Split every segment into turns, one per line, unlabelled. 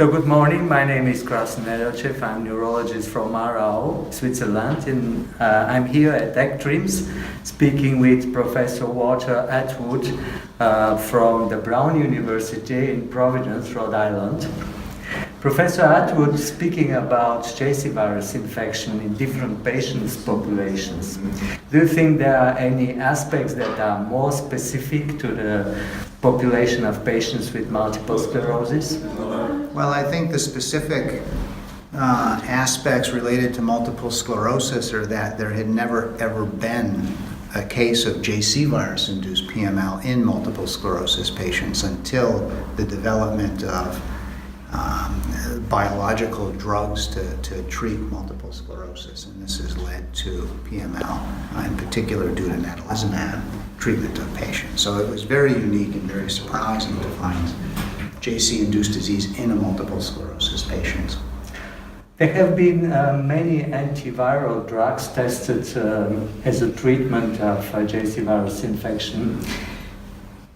So good morning, my name is Krasen Nedelchev, I'm a neurologist from Aarau, Switzerland, and I'm here at ECTRIMS speaking with Professor Walter Atwood from the Brown University in Providence, Rhode Island. Professor Atwood speaking about JC virus infection in different patients' populations. Do you think there are any aspects that are more specific to the population of patients with multiple sclerosis?
Well, I think the specific aspects related to multiple sclerosis are that there had never ever been a case of JC virus-induced PML in multiple sclerosis patients until the development of biological drugs to treat multiple sclerosis, and this has led to PML, in particular due to natalizumab treatment of patients. So it was very unique and very surprising to find JC-induced disease in a multiple sclerosis patient.
There have been many antiviral drugs tested as a treatment of JC virus infection.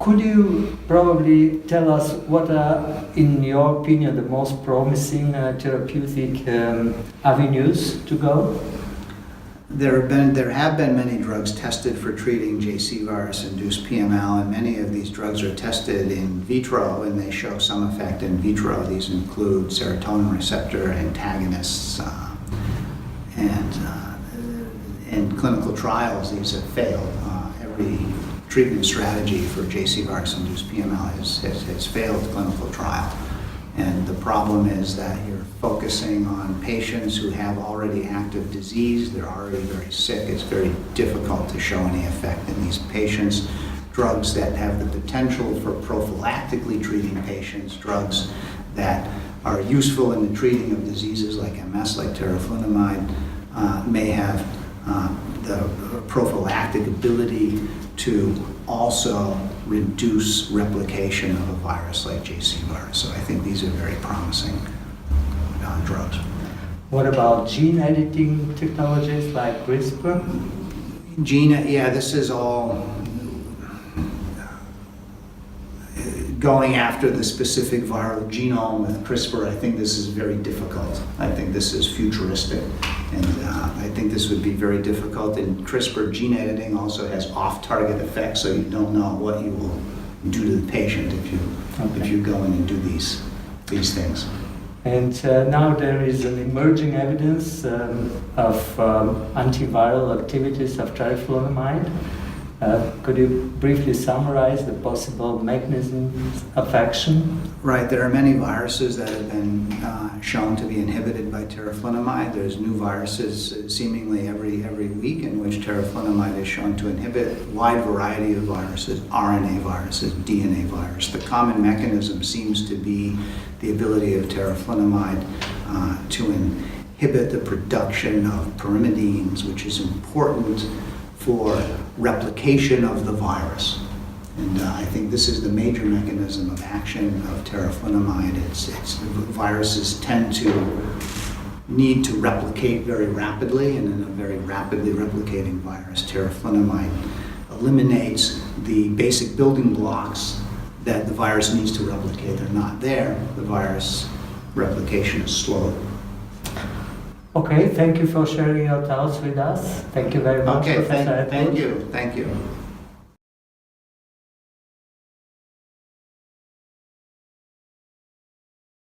Could you probably tell us what are, in your opinion, the most promising therapeutic avenues to go?
There have been many drugs tested for treating JC virus-induced PML, and many of these drugs are tested in vitro, and they show some effect in vitro. These include serotonin receptor antagonists, and in clinical trials, these have failed. Every treatment strategy for JC virus-induced PML has failed clinical trial. And the problem is that you're focusing on patients who have already active disease. They're already very sick. It's very difficult to show any effect in these patients. Drugs that have the potential for prophylactically treating patients, drugs that are useful in the treating of diseases like MS, like teriflunomide, may have the prophylactic ability to also reduce replication of a virus like JC virus. So I think these are very promising drugs.
What about gene editing technologies like CRISPR?
This is all going after the specific viral genome with CRISPR. I think this is very difficult. I think this is futuristic, and I think this would be very difficult. And CRISPR gene editing also has off-target effects, so you don't know what you will do to the patient if you go in and do these things.
And now there is an emerging evidence of antiviral activities of teriflunomide. Could you briefly summarize the possible mechanisms of action?
Right, there are many viruses that have been shown to be inhibited by teriflunomide. There's new viruses seemingly every week in which teriflunomide is shown to inhibit a wide variety of viruses, RNA viruses, DNA virus. The common mechanism seems to be the ability of teriflunomide to inhibit the production of pyrimidines, which is important for replication of the virus. And I think this is the major mechanism of action of teriflunomide. Viruses tend to need to replicate very rapidly, and in a very rapidly replicating virus, teriflunomide eliminates the basic building blocks that the virus needs to replicate. They're not there. The virus replication is slow.
Okay, thank you for sharing your thoughts with us. Thank you very much,
Okay,
Professor Atwood.
thank you.